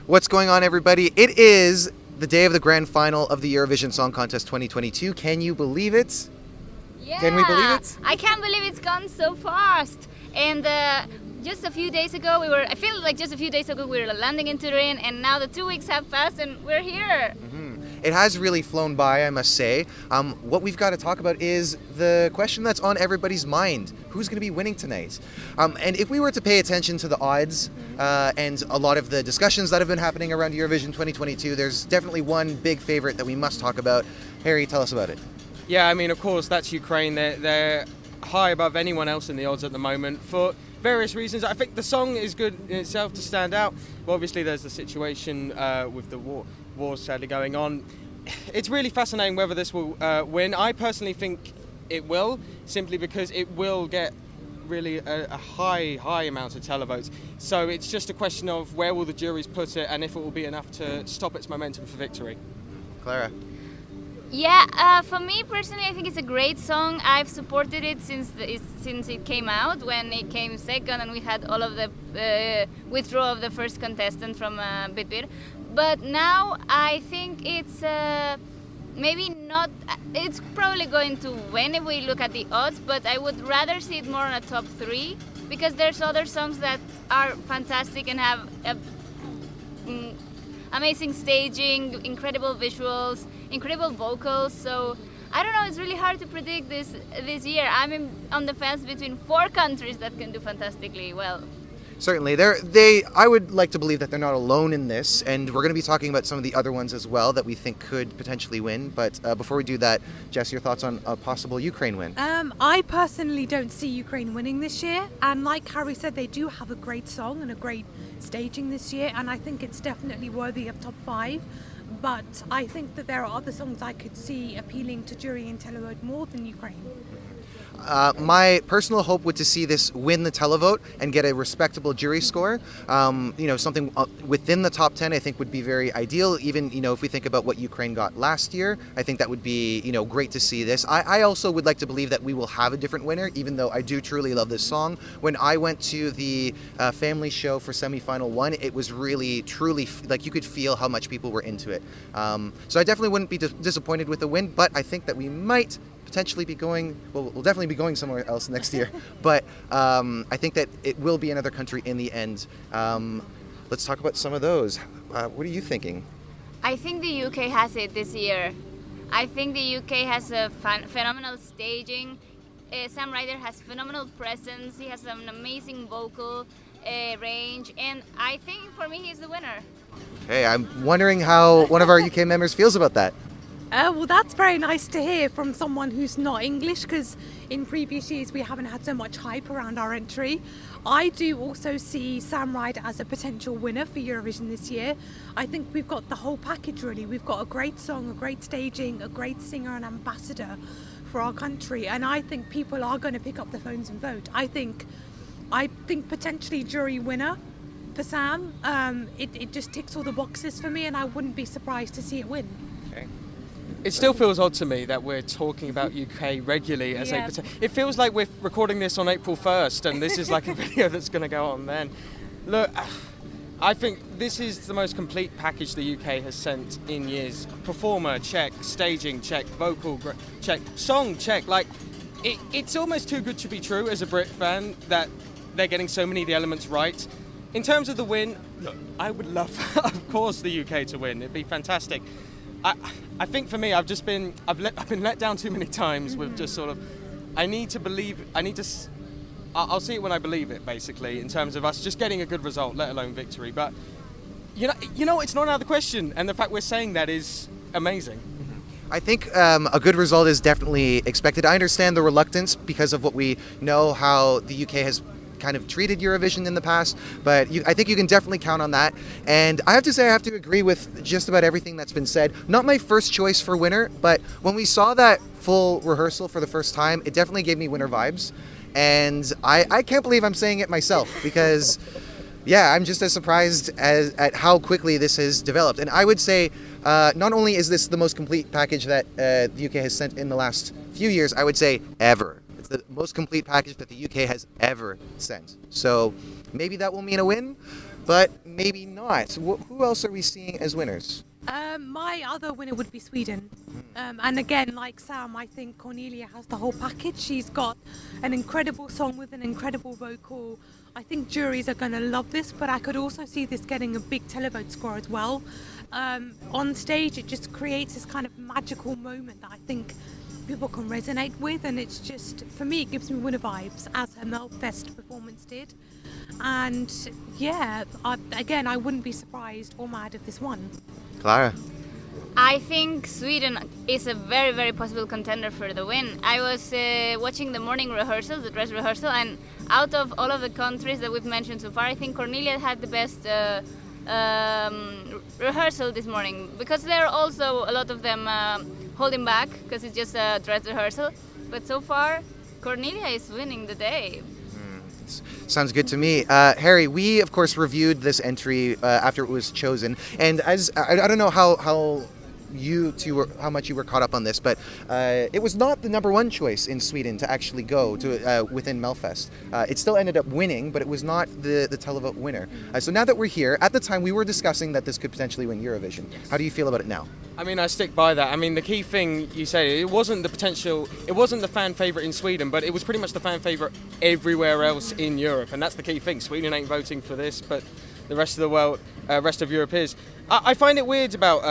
What's going on, everybody? It is the day of the grand final of the Eurovision Song Contest 2022. Can you believe it? Yeah, Can we believe it? I can't believe it's gone so fast. And just a few days ago, I feel like just a few days ago we were landing in Turin, and now the 2 weeks have passed and we're here. It has really flown by, I must say. What we've got to talk about is the question that's on everybody's mind. Who's going to be winning tonight? And if we were to pay attention to the odds and a lot of the discussions that have been happening around Eurovision 2022, there's definitely one big favorite that we must talk about. Harry, tell us about it. Yeah, I mean, of course, that's Ukraine. They're high above anyone else in the odds at the moment for various reasons. I think the song is good in itself to stand out. But obviously, there's the situation with the war sadly going on. It's really fascinating whether this will win. I personally think it will, simply because it will get really a high amount of televotes. So it's just a question of where will the juries put it and if it will be enough to stop its momentum for victory. Clara? Yeah, for me personally, I think it's a great song. I've supported it since it came out, when it came second and we had all of the withdrawal of the first contestant from Bitbir. But now I think it's maybe not. It's probably going to win if we look at the odds, but I would rather see it more on a top 3, because there's other songs that are fantastic and have amazing staging, incredible visuals, incredible vocals. So I don't know, it's really hard to predict this year. I'm on the fence between 4 countries that can do fantastically well. Certainly. I would like to believe that they're not alone in this, and we're going to be talking about some of the other ones as well that we think could potentially win. But before we do that, Jess, your thoughts on a possible Ukraine win? I personally don't see Ukraine winning this year, and like Harry said, they do have a great song and a great staging this year, and I think it's definitely worthy of top 5. But I think that there are other songs I could see appealing to jury and televote more than Ukraine. My personal hope would to see this win the televote and get a respectable jury score. Something within the top 10 I think would be very ideal. Even, if we think about what Ukraine got last year, I think that would be, great to see this. I also would like to believe that we will have a different winner, even though I do truly love this song. When I went to the family show for semifinal 1, it was really, truly, like you could feel how much people were into it. So I definitely wouldn't be disappointed with the win, but I think that we might potentially be going, we'll definitely be going somewhere else next year, but I think that it will be another country in the end. Let's talk about some of those. What are you thinking? I think the UK has it this year. I think the UK has a phenomenal staging. Sam Ryder has phenomenal presence. He has an amazing vocal range, and I think for me he's the winner. Okay, I'm wondering how one of our UK members feels about that. Well, that's very nice to hear from someone who's not English, because in previous years we haven't had so much hype around our entry. I do also see Sam Ryder as a potential winner for Eurovision this year. I think we've got the whole package really. We've got a great song, a great staging, a great singer and ambassador for our country, and I think people are going to pick up the phones and vote. I think potentially jury winner for Sam. It just ticks all the boxes for me, and I wouldn't be surprised to see it win. Okay. It still feels odd to me that we're talking about UK regularly as it feels like we're recording this on April 1st and this is like a video that's going to go on then. Look, I think this is the most complete package the UK has sent in years. Performer, check. Staging, check. Vocal, check. Song, check. Like, it's almost too good to be true as a Brit fan that they're getting so many of the elements right. In terms of the win, look, I would love, of course, the UK to win. It'd be fantastic. I think for me, I've been let down too many times with just sort of, I'll see it when I believe it, basically, in terms of us just getting a good result, let alone victory. But, it's not out of the question, and the fact we're saying that is amazing. I think a good result is definitely expected. I understand the reluctance because of what we know, how the UK has kind of treated Eurovision in the past, but I think you can definitely count on that. And I have to say I have to agree with just about everything that's been said. Not my first choice for winner, but when we saw that full rehearsal for the first time, it definitely gave me winner vibes. And I can't believe I'm saying it myself, because yeah, I'm just as surprised at how quickly this has developed. And I would say not only is this the most complete package that the UK has sent in the last few years, I would say ever. The most complete package that the UK has ever sent. So maybe that will mean a win. but maybe not. Who else are we seeing as winners? My other winner would be Sweden. And again, like Sam, I think Cornelia has the whole package. She's got an incredible song with an incredible vocal. I think juries are going to love this, but I could also see this getting a big televote score as well. On stage, it just creates this kind of magical moment that I think people can resonate with, and it's just, for me, it gives me winner vibes, as her Melfest performance did. And yeah, I wouldn't be surprised or mad if this won. Clara? I think Sweden is a very, very possible contender for the win. I was watching the morning rehearsal, the dress rehearsal, and out of all of the countries that we've mentioned so far, I think Cornelia had the best rehearsal this morning, because there are also a lot of them holding back because it's just a dress rehearsal. But so far, Cornelia is winning the day. Sounds good to me. Harry, we of course reviewed this entry after it was chosen, and as I don't know how you two were, how much you were caught up on this, but it was not the number one choice in Sweden to actually go to within Melfest. It still ended up winning, but it was not the televote winner. So now that we're here, at the time we were discussing that this could potentially win Eurovision. How do you feel about it now? I mean, I stick by that. I mean, the key thing you say, it wasn't the fan favourite in Sweden, but it was pretty much the fan favourite everywhere else in Europe, and that's the key thing. Sweden ain't voting for this, but the rest of the world, rest of Europe is. I find it weird about,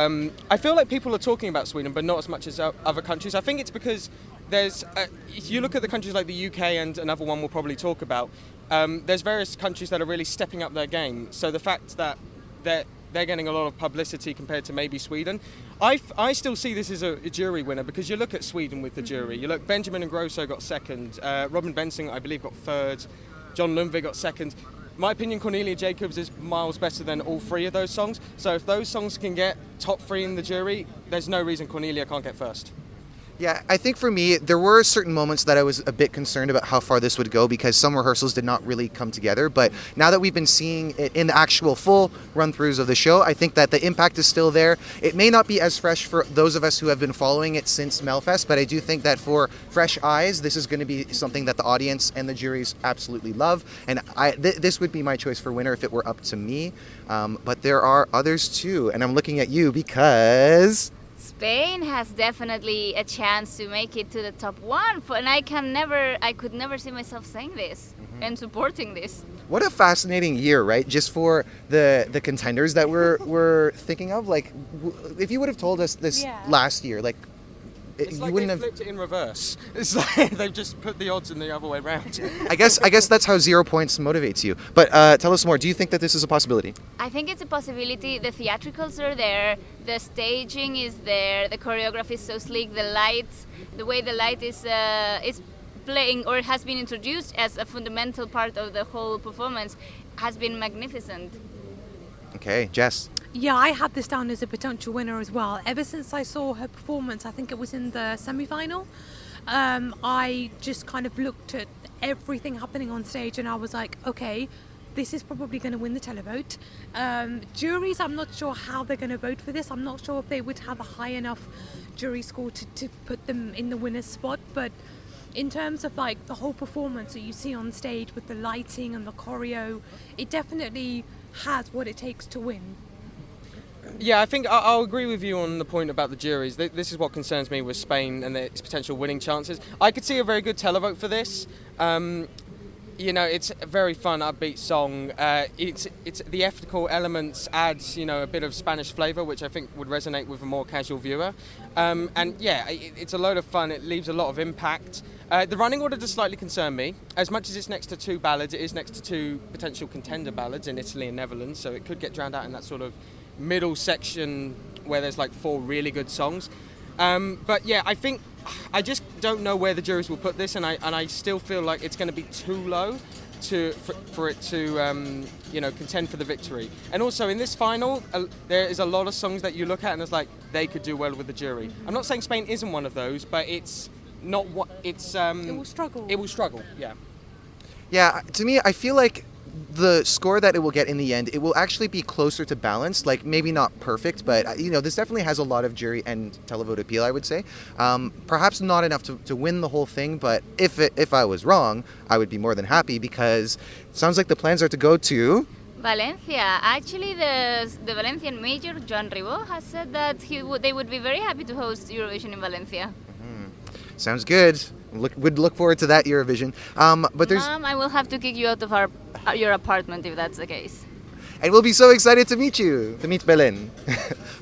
I feel like people are talking about Sweden, but not as much as other countries. I think it's because if you look at the countries like the UK and another one we'll probably talk about, there's various countries that are really stepping up their game. So the fact that they're getting a lot of publicity compared to maybe Sweden, I still see this as a jury winner, because you look at Sweden with the jury. You look, Benjamin and Grosso got second, Robin Bensing I believe got third, John Lundvik got second. My opinion, Cornelia Jacobs is miles better than all three of those songs. So if those songs can get top three in the jury, there's no reason Cornelia can't get first. Yeah, I think for me, there were certain moments that I was a bit concerned about how far this would go, because some rehearsals did not really come together. But now that we've been seeing it in the actual full run-throughs of the show, I think that the impact is still there. It may not be as fresh for those of us who have been following it since Melfest, but I do think that for fresh eyes, this is going to be something that the audience and the juries absolutely love. And this would be my choice for winner if it were up to me. But there are others too, and I'm looking at you because Spain has definitely a chance to make it to the top one, and I could never see myself saying this and supporting this. What a fascinating year, right? Just for the contenders that we're thinking of. Like, if you would have told us this last year, like, It's you like wouldn't they have. flipped it in reverse. It's like they've just put the odds in the other way around. I guess that's how 0 points motivates you. But tell us more. Do you think that this is a possibility? I think it's a possibility. The theatricals are there, the staging is there, the choreography is so sleek, the lights, the way the light is playing or has been introduced as a fundamental part of the whole performance has been magnificent. Okay, Jess. Yeah, I had this down as a potential winner as well. Ever since I saw her performance, I think it was in the semi-final, I just kind of looked at everything happening on stage and I was like, okay, this is probably going to win the televote. Juries, I'm not sure how they're going to vote for this. I'm not sure if they would have a high enough jury score to put them in the winner's spot, but in terms of like the whole performance that you see on stage with the lighting and the choreo, it definitely has what it takes to win. Yeah, I think I'll agree with you on the point about the juries. This is what concerns me with Spain and its potential winning chances. I could see a very good televote for this. You know, it's a very fun, upbeat song. It's the ethical elements adds, you know, a bit of Spanish flavour, which I think would resonate with a more casual viewer. And yeah, it's a load of fun. It leaves a lot of impact. The running order does slightly concern me. As much as it's next to two ballads, it is next to two potential contender ballads in Italy and Netherlands, so it could get drowned out in that sort of middle section where there's like four really good songs. But yeah, I just don't know where the juries will put this, and I still feel like it's going to be too low for it to you know, contend for the victory. And also in this final, there is a lot of songs that you look at and it's like they could do well with the jury. I'm not saying Spain isn't one of those, but it's not what it's. It will struggle. It will struggle. Yeah. Yeah, to me, I feel like the score that it will get in the end, it will actually be closer to balanced, like maybe not perfect, but you know, this definitely has a lot of jury and televote appeal, I would say. Perhaps not enough to win the whole thing, but if I was wrong, I would be more than happy, because it sounds like the plans are to go to Valencia. Actually, the Valencian mayor, Joan Ribó, has said that they would be very happy to host Eurovision in Valencia. Sounds good. Would look forward to that Eurovision. But there's Mom, I will have to kick you out of your apartment if that's the case. and we'll be so excited to meet you, to meet Belén.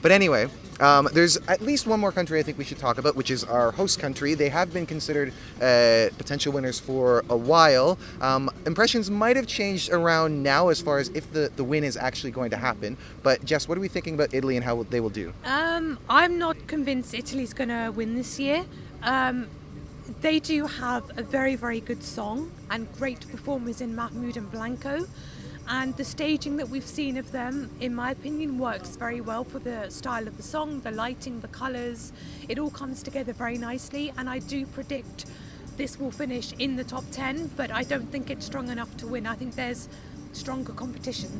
But anyway, there's at least one more country I think we should talk about, which is our host country. They have been considered potential winners for a while. Impressions might have changed around now as far as if the win is actually going to happen. But Jess, what are we thinking about Italy and how they will do? I'm not convinced Italy's going to win this year. They do have a very, very good song and great performers in Mahmood and Blanco. And the staging that we've seen of them, in my opinion, works very well for the style of the song, the lighting, the colours. It all comes together very nicely, and I do predict this will finish in the top 10, but I don't think it's strong enough to win. I think there's stronger competition.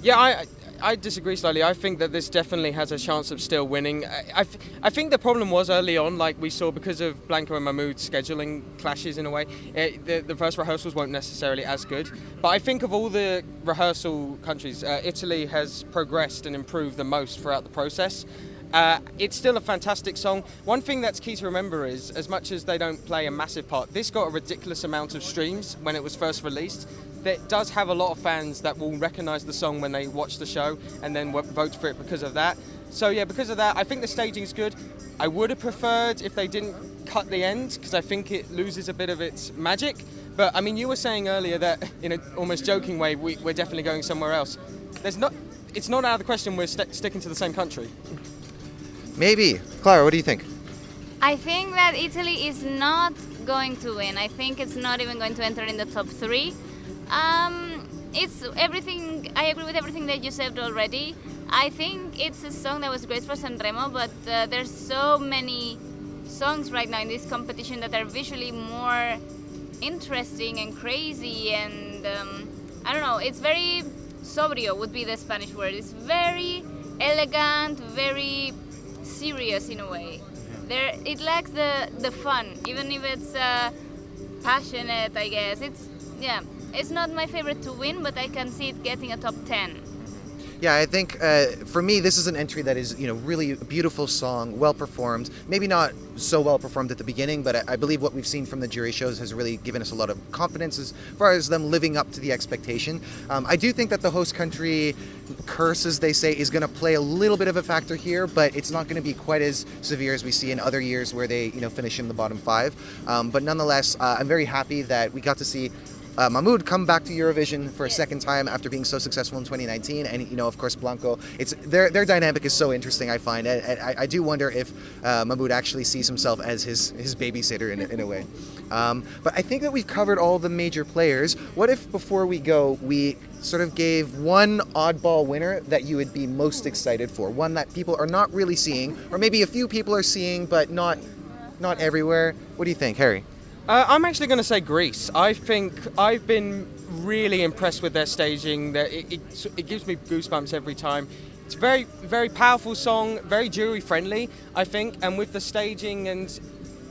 Yeah, I disagree slightly. I think that this definitely has a chance of still winning. I think the problem was early on, like we saw, because of Blanco and Mahmood's scheduling clashes in a way, the first rehearsals weren't necessarily as good. But I think of all the rehearsal countries, Italy has progressed and improved the most throughout the process. It's still a fantastic song. One thing that's key to remember is, as much as they don't play a massive part, this got a ridiculous amount of streams when it was first released. It does have a lot of fans that will recognise the song when they watch the show and then vote for it because of that. So yeah, because of that, I think the staging is good. I would have preferred if they didn't cut the end, because I think it loses a bit of its magic. But I mean, you were saying earlier that in an almost joking way, we're definitely going somewhere else. It's not out of the question we're sticking to the same country. Maybe. Clara, what do you think? I think that Italy is not going to win. I think it's not even going to enter in the top 3. It's everything. I agree with everything that you said already. I think it's a song that was great for Sanremo, but there's so many songs right now in this competition that are visually more interesting and crazy, and I don't know. It's very sobrio would be the Spanish word. It's very elegant, very serious in a way. It lacks the fun, even if it's passionate. I guess it's not my favorite to win, but I can see it getting a top 10. Yeah, I think for me, this is an entry that is, really a beautiful song, well performed. Maybe not so well performed at the beginning, but I believe what we've seen from the jury shows has really given us a lot of confidence as far as them living up to the expectation. I do think that the host country curse, as they say, is going to play a little bit of a factor here, but it's not going to be quite as severe as we see in other years where they, finish in the bottom 5. But nonetheless, I'm very happy that we got to see Mahmood come back to Eurovision for a second time after being so successful in 2019, and of course Blanco. It's their dynamic is so interesting. I find I do wonder if Mahmood actually sees himself as his babysitter in a way. But I think that we've covered all the major players. What if before we go, we sort of gave one oddball winner that you would be most excited for, one that people are not really seeing, or maybe a few people are seeing but not everywhere? What do you think, Harry? I'm actually going to say Greece. I think I've been really impressed with their staging. It gives me goosebumps every time. It's a very, very powerful song, very jury friendly, I think. And with the staging and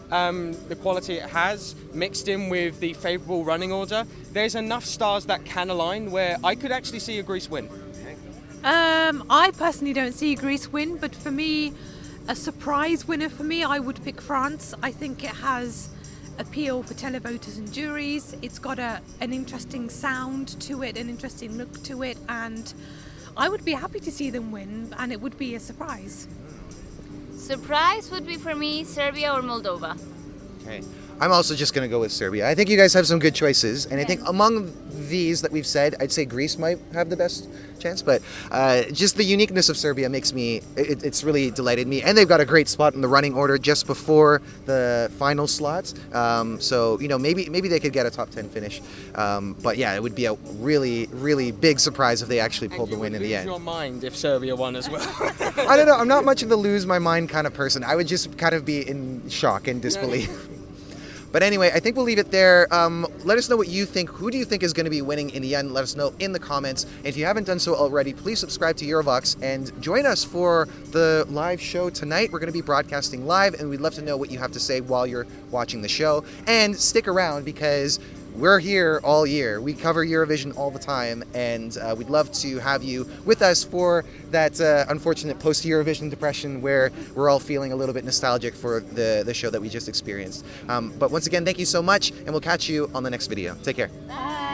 the quality it has, mixed in with the favourable running order, there's enough stars that can align where I could actually see a Greece win. I personally don't see Greece win, but for me, a surprise winner for me, I would pick France. I think it has appeal for televoters and juries. It's got an interesting sound to it, an interesting look to it, and I would be happy to see them win, and it would be a surprise. Surprise would be for me Serbia or Moldova. Okay. I'm also just going to go with Serbia. I think you guys have some good choices, and I think among these that we've said, I'd say Greece might have the best chance, but just the uniqueness of Serbia makes me, it's really delighted me, and they've got a great spot in the running order just before the final slots, so maybe they could get a top 10 finish, but yeah, it would be a really, really big surprise if they actually pulled the win in the end. Your mind if Serbia won as well. I don't know, I'm not much of the lose my mind kind of person. I would just kind of be in shock and disbelief. But anyway, I think we'll leave it there. Let us know what you think. Who do you think is going to be winning in the end? Let us know in the comments. And if you haven't done so already, please subscribe to Eurovox and join us for the live show tonight. We're going to be broadcasting live, and we'd love to know what you have to say while you're watching the show. And stick around because we're here all year. We cover Eurovision all the time, and we'd love to have you with us for that unfortunate post-Eurovision depression where we're all feeling a little bit nostalgic for the show that we just experienced. But once again, thank you so much, and we'll catch you on the next video. Take care. Bye.